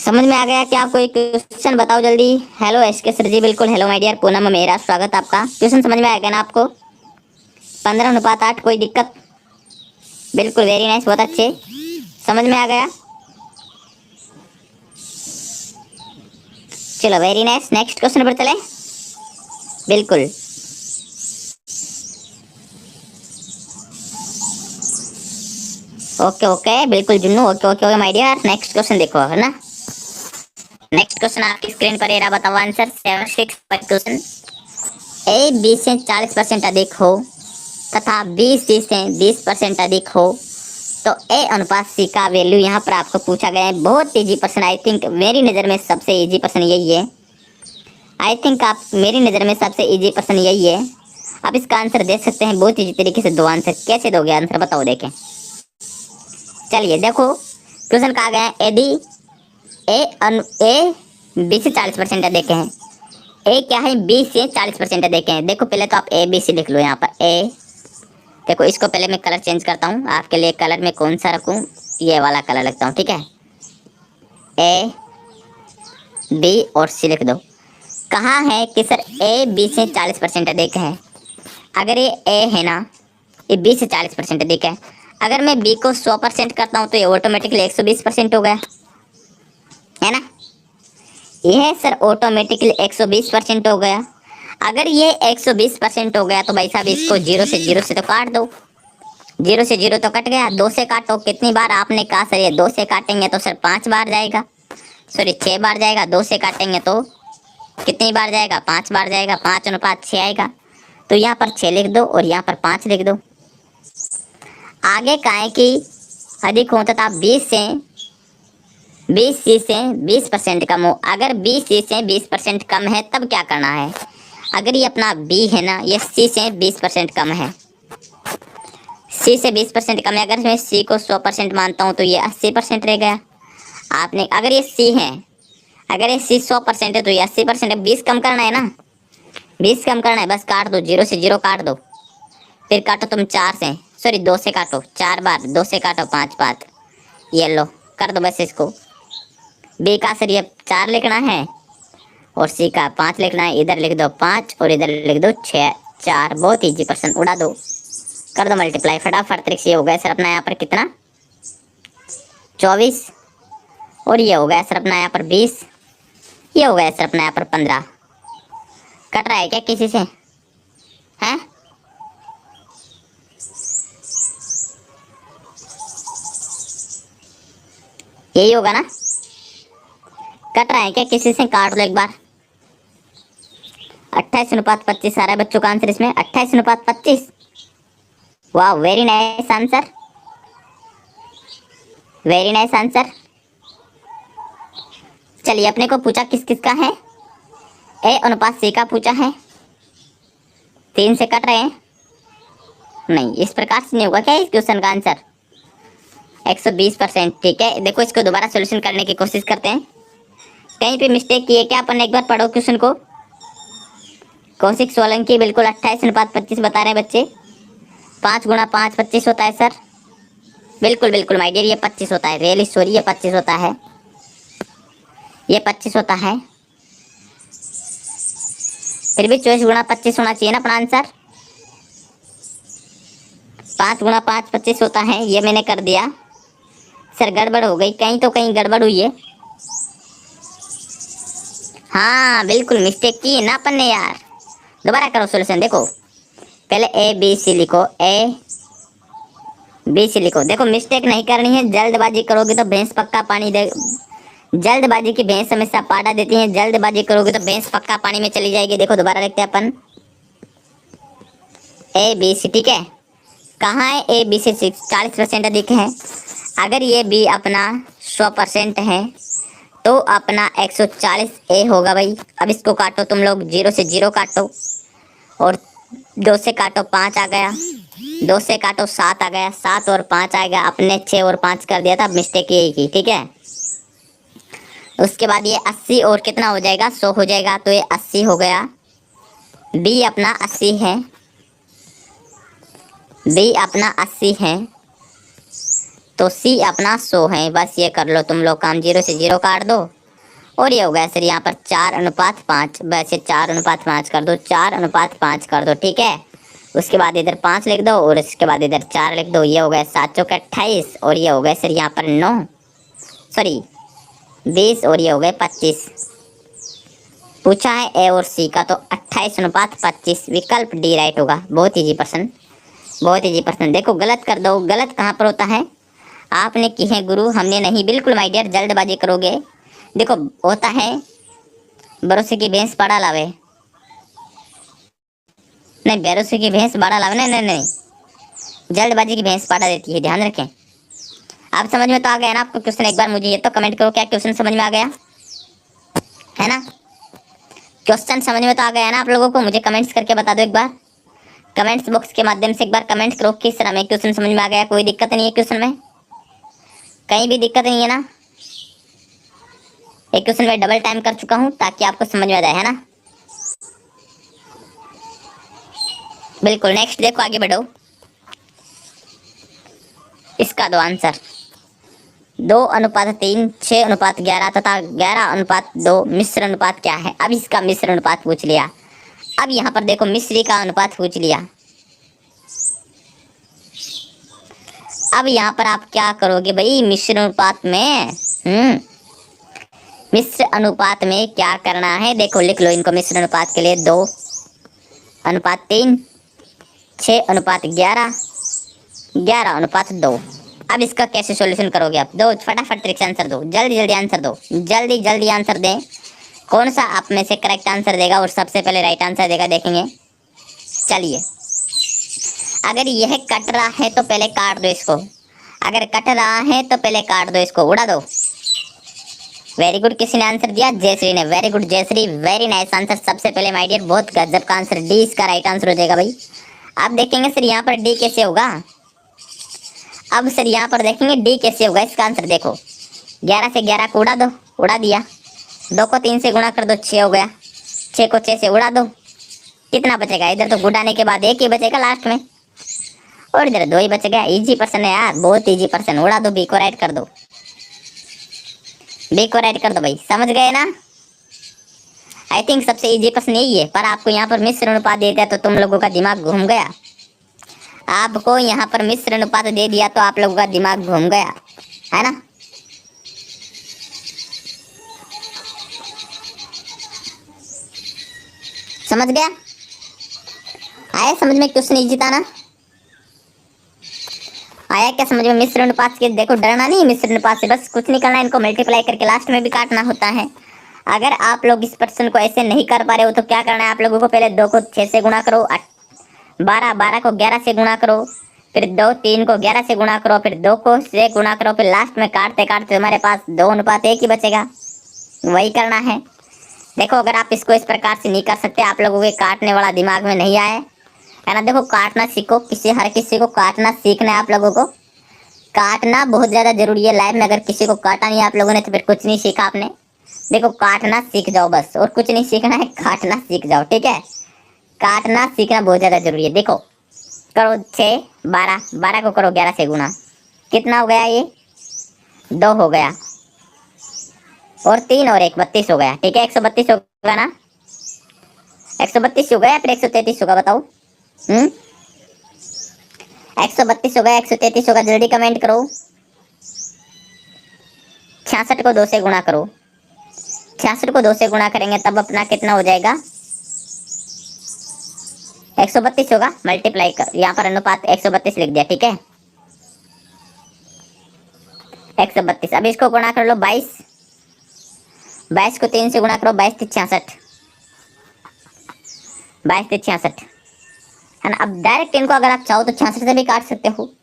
समझ में आ गया क्या? कोई क्वेश्चन बताओ जल्दी। हेलो एसके सर जी, बिल्कुल हेलो माय डियर पूनम, मेरा स्वागत आपका। क्वेश्चन समझ में आ गया ना आपको? 15:8, कोई दिक्कत? बिल्कुल वेरी नाइस, बहुत अच्छे, समझ में आ गया। चलो वेरी नाइस, नेक्स्ट क्वेश्चन पर चले। बिल्कुल ओके ओके, बिल्कुल Junnu, okay okay okay my dear. Next question देखो, है ना? नेक्स्ट क्वेश्चन आपकी स्क्रीन पर ये रहा, बताओ आंसर। 76 क्वेश्चन। ए 20 से 40% अधिक हो तथा 20 सी से 20% अधिक हो तो ए अनुपात सी का वैल्यू यहाँ पर आपको पूछा गया है। बहुत इजी प्रश्न, आई थिंक मेरी नज़र में सबसे इजी प्रश्न यही है। आई थिंक आप मेरी नज़र में सबसे इजी प्रश्न यही है। आप इसका आंसर दे सकते हैं बहुत इजी तरीके से। दो आंसर कैसे दोगे आंसर, बताओ देखें। चलिए देखो, क्वेश्चन कहा गया है यदि ए 20 से 40% अधिक है। ए क्या है? 20 से 40% अधिक है। देखो पहले तो आप ए बी सी लिख लो यहाँ पर। ए देखो, इसको पहले मैं कलर चेंज करता हूँ आपके लिए। कलर में कौन सा रखूँ? ये वाला कलर लगता हूँ, ठीक है। ए बी और सी लिख दो। कहाँ है कि सर ए 20 से 40% अधिक है? अगर ये ए है ना, ये 20 से 40% अधिक है। अगर मैं बी को 100% करता हूँ तो ये ऑटोमेटिकली 120% हो गया, है ना? यह सर ऑटोमेटिकली 120% हो गया। अगर ये 120% हो गया तो भाई साहब इसको जीरो से तो काट दो। जीरो से जीरो तो कट गया, 2 से काटो। कितनी बार आपने कहा सर ये 2 से काटेंगे तो सर 5 बार जाएगा, सॉरी 6 बार जाएगा। 2 से काटेंगे तो कितनी बार जाएगा? 5 बार जाएगा। 5:6 आएगा। तो यहाँ पर 6 लिख दो और यहाँ पर 5 लिख दो। आगे का है कि अधिक हो तथा 20 सी से 20% कम हो। अगर 20 सी से 20% कम है तब क्या करना है? अगर ये अपना बी है ना, ये सी से 20% कम है। सी से 20% कम है। अगर मैं सी को 100% मानता हूँ तो ये 80% रह गया। आपने अगर ये सी है, अगर ये सी 100% है तो ये 80% है। 20 कम करना है ना, 20 कम करना है, बस काट दो। 0 से 0 काट दो। फिर काटो तुम 4 से, सॉरी 2 से काटो 4 बार। 2 से काटो 5 बार। ये लो कर दो बस इसको। बी का सर ये 4 लिखना है और सी का 5 लिखना है। इधर लिख दो 5 और इधर लिख दो 6 4। बहुत ईजी क्वेश्चन, उड़ा दो, कर दो मल्टीप्लाई फटाफट। त्रिक से हो गया सर अपना यहाँ पर कितना? 24। और ये हो गया सर अपना यहाँ पर 20। ये हो गया सर अपना यहाँ पर 15। कट रहा है क्या किसी से? हैं? यही होगा ना? कट रहा है क्या किसी से? काट लो एक बार। 28:25 सारा बच्चों का आंसर इसमें 28:25। वाह, very nice answer, very nice answer. चलिए अपने को पूछा किस किस का है? ए अनुपात सी का पूछा है। 3 से कट रहे हैं? नहीं, इस प्रकार से नहीं होगा क्या इस क्वेश्चन का आंसर? 120%। ठीक है, देखो इसको दोबारा सोल्यूशन करने की कोशिश करते हैं। कहीं पे मिस्टेक की है क्या? अपन एक बार पढ़ो क्वेश्चन को। कौशिक सोलंकी बिल्कुल 28:25 बता रहे हैं बच्चे। 5 × 5 25 होता है सर। बिल्कुल बिल्कुल माय डियर, ये 25 होता है। रियली सॉरी, ये 25 होता है, ये 25 होता है। फिर भी 24 × 25 होना चाहिए ना अपना आंसर। 5 × 5 25 होता है, ये मैंने कर दिया। सर गड़बड़ हो गई, कहीं तो कहीं गड़बड़ हुई है। हाँ बिल्कुल मिस्टेक की ना अपन ने यार। दोबारा करो सोल्यूशन। देखो पहले ए बी सी लिखो, ए बी सी लिखो। देखो मिस्टेक नहीं करनी है, जल्दबाजी करोगे तो भैंस पक्का पानी दे। जल्दबाजी की भैंस हमेशा पाटा देती है। जल्दबाजी करोगे तो भैंस पक्का पानी में चली जाएगी। देखो दोबारा लिखते हैं अपन ए बी सी, ठीक है। कहाँ है ए बी से 40% अधिक है? अगर ये बी अपना 100% है तो अपना 140 ए होगा भाई। अब इसको काटो तुम लोग, 0 से 0 काटो और 2 से काटो 5 आ गया। 2 से काटो 7 आ गया। 7 और 5 आएगा। अपने 6 और 5 कर दिया था, मिस्टेक यही की, ठीक है। उसके बाद ये 80 और कितना हो जाएगा? 100 हो जाएगा। तो ये 80 हो गया। बी अपना 80 है, बी अपना 80 है तो सी अपना 100 है। बस ये कर लो तुम लोग काम। 0 से 0 काट दो और ये हो गया सर यहाँ पर 4:5। वैसे 4:5 कर दो, 4:5 कर दो, ठीक है। उसके बाद इधर 5 लिख दो और इसके बाद इधर 4 लिख दो। ये हो गया 7 चौके 28 और ये हो गए सर यहाँ पर 9 सॉरी 20 और ये हो गए 25। पूछा है ए और सी का, तो 28:25 विकल्प डी राइट होगा। बहुत इजी प्रश्न, बहुत इजी प्रश्न। देखो गलत कर दो, गलत कहाँ पर होता है? आपने की है गुरु, हमने नहीं। बिल्कुल माय डियर, जल्दबाजी करोगे। देखो होता है भरोसे की भैंस पाड़ा लावे, नहीं भरोसे की भैंस बाड़ा लावे, नहीं नहीं नहीं, जल्दबाजी की भैंस पाड़ा देती है, ध्यान रखें। आप समझ में तो आ गया ना आपको क्वेश्चन? एक बार मुझे ये तो कमेंट करो, क्या क्वेश्चन समझ में आ गया है ना? क्वेश्चन समझ में तो आ गया ना आप लोगों को? मुझे कमेंट्स करके बता दो एक बार, कमेंट्स बॉक्स के माध्यम से एक बार कमेंट करो किस तरह में क्वेश्चन समझ में आ गया। कोई दिक्कत नहीं है क्वेश्चन में? कहीं भी दिक्कत नहीं है ना? एक क्वेश्चन में डबल टाइम कर चुका हूँ ताकि आपको समझ में आ जाए, है ना? बिल्कुल। नेक्स्ट देखो, आगे बढ़ो। इसका दो आंसर 2:3, 6:11 तथा 11:2 मिश्र अनुपात क्या है? अब इसका मिश्र अनुपात पूछ लिया। अब यहाँ पर देखो मिश्री का अनुपात पूछ लिया। अब यहाँ पर आप क्या करोगे भाई? मिश्र अनुपात में मिश्र अनुपात में क्या करना है? देखो लिख लो इनको मिश्र अनुपात के लिए। 2:3, 6:11, 11:2। अब इसका कैसे सॉल्यूशन करोगे आप? दो फटाफट ट्रिक से आंसर दो, जल्दी जल्दी आंसर दो, जल्दी जल्दी आंसर दें। कौन सा आप में से करेक्ट आंसर देगा और सबसे पहले राइट आंसर देगा, देखेंगे। चलिए, अगर यह कट रहा है तो पहले काट दो इसको। अगर कट रहा है तो पहले काट दो इसको, उड़ा दो। वेरी गुड, किसी ने आंसर दिया? जयश्री ने। Very good Jayashree, very nice answer. सबसे पहले माय डियर बहुत गजब का आंसर, डी इसका राइट आंसर हो जाएगा भाई। अब देखेंगे सर यहाँ पर डी कैसे होगा। अब सर यहाँ पर देखेंगे डी कैसे होगा। इसका आंसर देखो, 11 से 11 को उड़ा दो, उड़ा दिया। 2 को 3 से गुणा कर दो, 6 हो गया। 6 को 6 से उड़ा दो, कितना बचेगा? इधर तो गुड़ाने के बाद एक ही बचेगा लास्ट में, और इधर 2 ही बच गया। इजी पर्सन है यार, बहुत इजी पर्सन। उड़ा दो, बी को राइट कर दो, बी को राइट कर दो भाई। समझ गए ना? आई थिंक सबसे इजी प्रश्न यही है, पर आपको यहाँ पर मिश्र अनुपात दे दिया तो तुम लोगों का दिमाग घूम गया। आपको यहाँ पर मिश्र अनुपात दे दिया तो आप लोगों का दिमाग घूम गया, है ना? समझ गया? आया समझ में? क्वेश्चन इजी था ना? आया क्या समझ में? मिश्र अनुपात के देखो, डरना नहीं मिश्र अनुपात से, बस कुछ नहीं करना है, इनको मल्टीप्लाई करके लास्ट में भी काटना होता है। अगर आप लोग इस प्रश्न को ऐसे नहीं कर पा रहे हो तो क्या करना है आप लोगों को? पहले 2 को 6 से गुणा करो, 12, 12 को 11 से गुणा करो, फिर 2, 3 को 11 से गुणा करो, फिर 2 को से गुणा करो, फिर लास्ट में काटते काटते तुम्हारे पास 2:1 ही बचेगा। वही करना है। देखो अगर आप इसको इस प्रकार से नहीं कर सकते, आप लोगों के काटने वाला दिमाग में नहीं आया है ना? देखो काटना सीखो, हर किसी को काटना सीखना है। आप लोगों को काटना बहुत ज़्यादा जरूरी है लाइफ में। अगर किसी को काटा नहीं आप लोगों ने तो फिर कुछ नहीं सीखा आपने। देखो काटना सीख जाओ बस, और कुछ नहीं सीखना है, काटना सीख जाओ, ठीक है? काटना सीखना बहुत ज़्यादा जरूरी है। देखो करो 6, 12, 12 को करो 11 से गुणा, कितना हो गया? ये 2 हो गया, और 3 और 1 32 हो गया, ठीक है? 132 होगा ना? 132 हो गया फिर 133 होगा, बताओ। 132 होगा, 133 होगा, जल्दी कमेंट करो। 66 को 2 से गुणा करो, 66 को 2 से गुणा करेंगे तब अपना कितना हो जाएगा? 132 होगा। मल्टीप्लाई कर, यहाँ पर अनुपात 132 लिख दिया, ठीक है? 132। अब इसको गुणा कर लो 22, 22 को 3 से गुणा करो, 22 3 66, 22 3 66, है ना? अब डायरेक्ट इनको अगर आप चाहो तो 66 से भी काट सकते हो।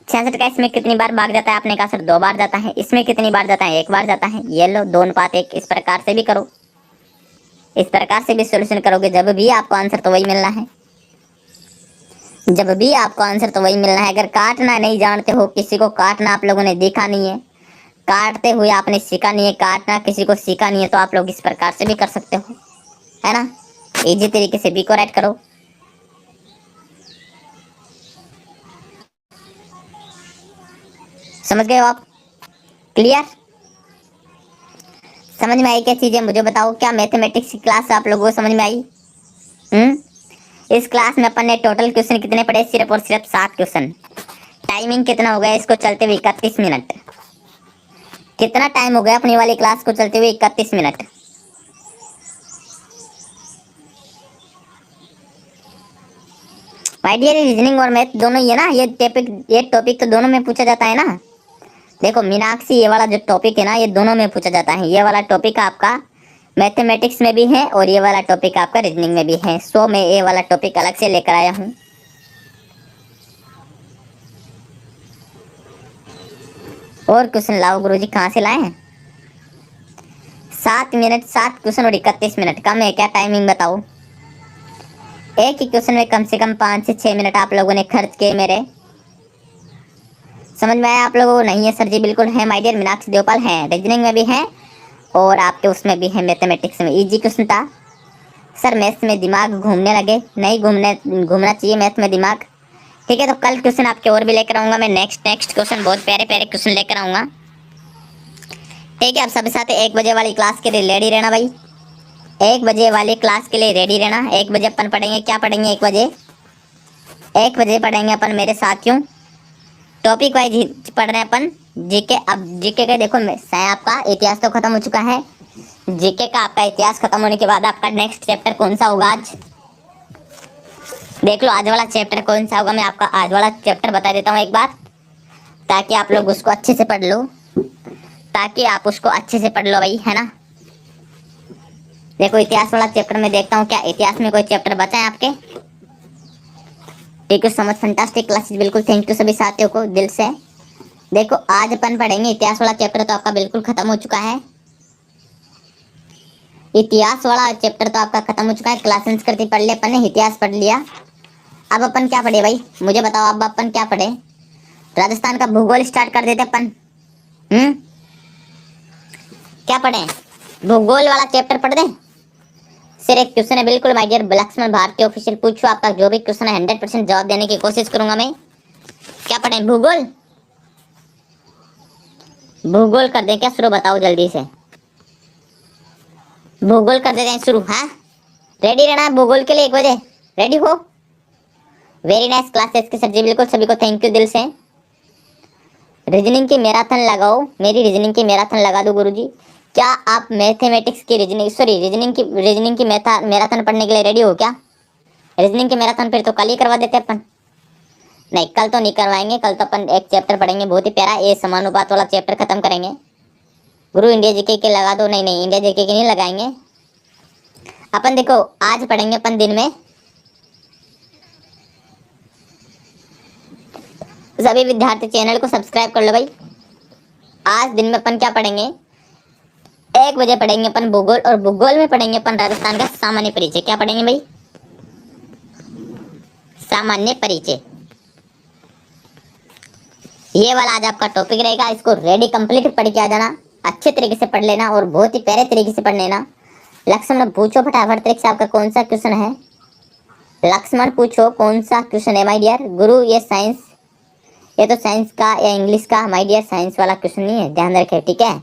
66 का इसमें कितनी बार भाग जाता है? आपने कहा सर 2 बार जाता है। इसमें कितनी बार जाता है? 1 बार जाता है। ये लो 2:1। इस प्रकार से भी करो, इस प्रकार से भी सोल्यूशन करोगे, जब भी आपको आंसर तो वही मिलना है, जब भी आपको आंसर तो वही मिलना है। अगर काटना नहीं जानते हो, किसी को काटना आप लोगों ने देखा नहीं है, काटते हुए आपने सीखा नहीं है, काटना किसी को सीखा नहीं है, तो आप लोग इस प्रकार से भी कर सकते हो, है ना? इजी तरीके से बी को राइट करो। समझ गए हो आप? क्लियर? समझ में आई क्या चीजें? मुझे बताओ, क्या मैथमेटिक्स की क्लास आप लोगों को समझ में आई? इस क्लास में अपन ने टोटल क्वेश्चन कितने पढ़े? सिर्फ और सिर्फ 7 क्वेश्चन। टाइमिंग कितना हो गया इसको चलते हुए? 31 मिनट। कितना टाइम हो गया अपनी वाली क्लास को चलते हुए? 31 मिनट। माय डियर, रीजनिंग और मैथ दोनों ही है ना, ये टॉपिक तो दोनों में पूछा जाता है ना। देखो मीनाक्षी, ये वाला जो टॉपिक है ना, ये दोनों में पूछा जाता है। ये वाला टॉपिक आपका मैथमेटिक्स में भी है और ये वाला टॉपिक आपका रीजनिंग में भी है। सो मैं ये वाला टॉपिक अलग से लेकर आया हूँ। और क्वेश्चन लाओ गुरुजी, कहाँ से लाए हैं? 7 मिनट, 7 क्वेश्चन और 31 मिनट, कम है क्या? टाइमिंग बताओ। एक ही क्वेश्चन में कम से कम 5 से 6 मिनट आप लोगों ने खर्च किए मेरे। समझ में आया आप लोगों को? नहीं है सर जी, बिल्कुल है माय डियर मीनाक्षी देवपाल, है रीजनिंग में भी है और आपके उसमें भी है, मैथमेटिक्स में। इजी क्वेश्चन था सर, मैथ्स में दिमाग घूमने लगे, नहीं घूमना चाहिए मैथ में दिमाग। ठीक है, तो कल क्वेश्चन आपके और भी लेकर आऊंगा मैं, नेक्स्ट क्वेश्चन, बहुत प्यारे प्यारे क्वेश्चन लेकर आऊंगा। ठीक है, आप सभी साथ 1 बजे वाली क्लास के लिए रेडी रहना भाई। 1 बजे वाली क्लास के लिए रेडी रहना। 1 बजे अपन पढ़ेंगे, क्या पढ़ेंगे 1 बजे? 1 बजे पढ़ेंगे अपन मेरे साथियों, टॉपिक वाइज पढ़ रहे हैं अपन जीके। अब जीके का देखो, आपका इतिहास तो खत्म हो चुका है। जीके का आपका इतिहास खत्म होने के बाद आपका नेक्स्ट चैप्टर कौन सा होगा आज? देख लो आज वाला चैप्टर कौन सा होगा। मैं आपका आज वाला चैप्टर बता देता हूँ एक बार, ताकि आप लोग उसको अच्छे से पढ़ लो, ताकि आप उसको अच्छे से पढ़ लो भाई, है ना। देखो इतिहास वाला चैप्टर में देखता हूँ क्या इतिहास में कोई चैप्टर बचा है आपके। ठीक है, समझ फंटास्टिक क्लासेस, बिल्कुल थैंक यू सभी साथियों को दिल से। देखो आज अपन पढ़ेंगे इतिहास वाला चैप्टर, तो आपका बिल्कुल खत्म हो चुका है। इतिहास वाला चैप्टर तो आपका खत्म हो चुका है। क्लास संस्कृति पढ़ लिया अपन ने, इतिहास पढ़ लिया। अब अपन क्या पढ़े भाई, मुझे बताओ अब अपन क्या पढ़े? राजस्थान का भूगोल स्टार्ट कर देते अपन। क्या पढ़े? भूगोल वाला चैप्टर पढ़ दे। सिर्फ एक क्वेश्चन है बिल्कुल my dear Lakshman Bharti official, पूछो आपका जो भी क्वेश्चन है 100% जवाब देने की कोशिश करूंगा मैं। क्या पढ़े? भूगोल। भूगोल कर दें क्या शुरू? बताओ जल्दी से, भूगोल कर देते हैं शुरू। हाँ, रेडी रहना है भूगोल के लिए 1 बजे, रेडी हो? वेरी नाइस क्लासेस के सर जी, बिल्कुल सभी को थैंक यू दिल से। रीजनिंग की मैराथन लगाओ, मेरी रीजनिंग की मैराथन लगा दो गुरुजी। क्या आप मैथमेटिक्स की रीजनिंग की मैराथन पढ़ने के लिए रेडी हो क्या? रीजनिंग की मैराथन फिर तो कल ही करवा देते अपन। नहीं, कल तो नहीं करवाएंगे, कल तो अपन एक चैप्टर पढ़ेंगे बहुत ही प्यारा, ये समानुपात वाला चैप्टर खत्म करेंगे। गुरु इंडिया जीके के लगा दो। नहीं नहीं, इंडिया जीके के नहीं लगाएंगे अपन। देखो आज पढ़ेंगे अपन दिन में, सभी विद्यार्थी चैनल को सब्सक्राइब कर लो भाई। आज दिन में अपन क्या पढ़ेंगे? 1 बजे पढ़ेंगे अपन भूगोल, और भूगोल में पढ़ेंगे अपन राजस्थान का सामान्य परिचय। क्या पढ़ेंगे भाई? सामान्य परिचय। ये वाला आज आपका टॉपिक रहेगा, इसको रेडी कंप्लीट पढ़ के आ जाना, अच्छे तरीके से पढ़ लेना और बहुत ही प्यारे तरीके से पढ़ लेना। लक्ष्मण पूछो फटाफट तरीके से, आपका कौन सा क्वेश्चन है? लक्ष्मण पूछो कौन सा क्वेश्चन है माय डियर। गुरु ये साइंस, ये तो साइंस का या इंग्लिश का माय डियर, साइंस वाला क्वेश्चन नहीं है, ध्यान रखें ठीक है।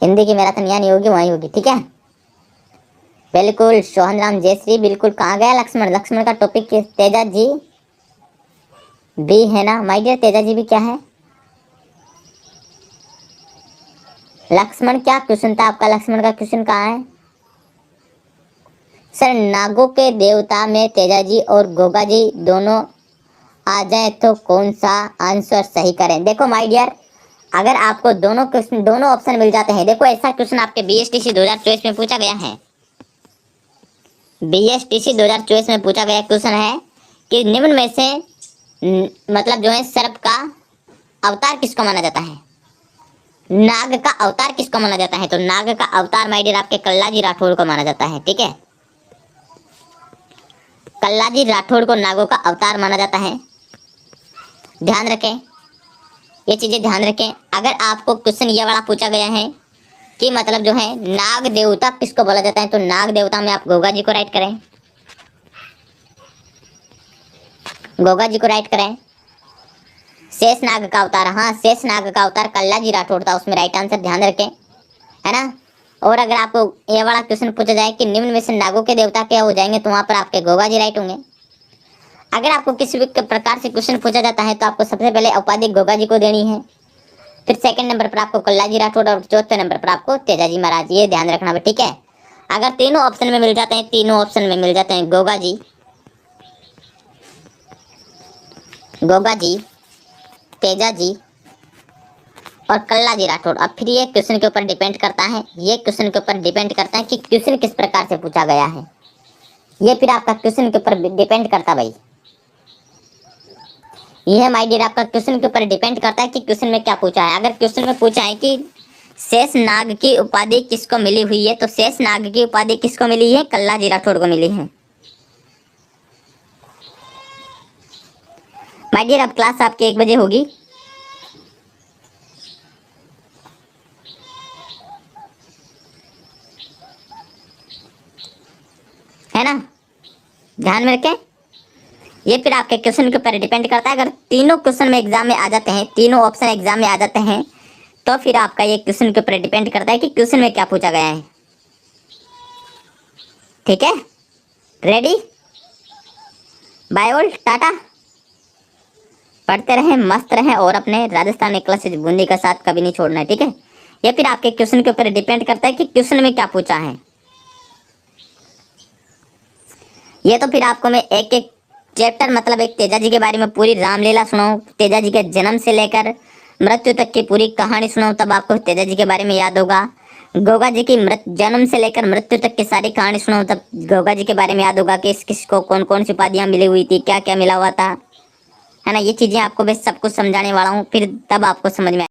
हिंदी की मैराथन यहाँ नहीं होगी, वहीं होगी, ठीक है। बिल्कुल सोहन राम जयश्री, बिल्कुल। कहाँ गया लक्ष्मण? लक्ष्मण का टॉपिक तेजा जी भी है ना माय डियर। तेजा जी भी क्या है? लक्ष्मण क्या क्वेश्चन था आपका? लक्ष्मण का क्वेश्चन कहाँ है सर? नागों के देवता में तेजा जी और गोगा जी दोनों आ जाए तो कौन सा आंसर सही करें? देखो माय डियर, अगर आपको दोनों क्वेश्चन, दोनों ऑप्शन मिल जाते हैं, देखो ऐसा क्वेश्चन आपके बीएसटीसी 2024 में पूछा गया है। बीएसटीसी 2024 में पूछा गया क्वेश्चन है कि निम्न में से मतलब जो है सर्प का अवतार किसको माना जाता है? नाग का अवतार किसको माना जाता है? तो नाग का अवतार माय डियर आपके कल्लाजी राठौड़ को माना जाता है, ठीक है। कल्लाजी राठौड़ को नागों का अवतार माना जाता है। ध्यान रखें, ये चीजें ध्यान रखें। अगर आपको क्वेश्चन ये वाला पूछा गया है कि मतलब जो है नाग देवता किसको बोला जाता है, तो नाग देवता में आप गोगा जी को राइट करें, गोगा जी को राइट करें। शेषनाग का अवतार, हाँ शेषनाग का अवतार कल्लाजी राठौड़ था, उसमें राइट आंसर ध्यान रखें, है ना। और अगर आपको ये वाला क्वेश्चन पूछा जाए कि निम्न में से नागों के देवता क्या हो जाएंगे, तो वहां पर आपके गोगा जी राइट होंगे। अगर आपको किसी भी प्रकार से क्वेश्चन पूछा जाता है तो आपको सबसे पहले उपाधि गोगा जी को देनी है, फिर सेकंड नंबर पर आपको कल्लाजी राठौड़ और चौथे नंबर पर आपको तेजाजी महाराज, ये ध्यान रखना है, ठीक है। अगर तीनों ऑप्शन में मिल जाते हैं, तीनों ऑप्शन में मिल जाते हैं गोगा जी, गोगा जी, तेजा जी और कल्लाजी राठौड़, अब फिर ये क्वेश्चन के ऊपर डिपेंड करता है, ये क्वेश्चन के ऊपर डिपेंड करता है कि क्वेश्चन किस प्रकार से पूछा गया है, ये फिर आपका क्वेश्चन के ऊपर डिपेंड करता है भाई। यह माय डियर आपका क्वेश्चन के ऊपर डिपेंड करता है कि क्वेश्चन में क्या पूछा है। अगर क्वेश्चन में पूछा है कि शेष नाग की उपाधि किसको मिली हुई है, तो शेष नाग की उपाधि किसको मिली है, कल्लाजी राठौड़ को मिली है। माय डियर अब क्लास आपकी 1 बजे होगी, है ना, ध्यान में रखें। ये फिर आपके क्वेश्चन के ऊपर डिपेंड करता है। अगर तीनों क्वेश्चन में एग्जाम में आ जाते हैं, तीनों ऑप्शन एग्जाम में आ जाते हैं, तो फिर आपका ये क्वेश्चन के ऊपर डिपेंड करता है कि क्वेश्चन में क्या पूछा गया है, ठीक है। रेडी, बाय ऑल, टाटा, पढ़ते रहें, मस्त रहें और अपने राजस्थानी क्लासेज बूंदी का साथ कभी नहीं छोड़ना है, ठीक है। ये फिर आपके क्वेश्चन के ऊपर डिपेंड करता है कि क्वेश्चन में क्या पूछा है। ये तो फिर आपको मैं एक एक चैप्टर मतलब एक तेजा जी के बारे में पूरी रामलीला सुनाऊं, तेजा जी के जन्म से लेकर मृत्यु तक की पूरी कहानी सुनाऊं, तब आपको तेजा जी के बारे में याद होगा। गोगा जी की जन्म से लेकर मृत्यु तक की सारी कहानी सुनाऊं, तब गोगा जी के बारे में याद होगा कि किसको कौन कौन सी उपाधियां मिली हुई थी, क्या क्या मिला हुआ था, है ना। ये चीजें आपको मैं सब कुछ समझाने वाला हूँ, फिर तब आपको समझ में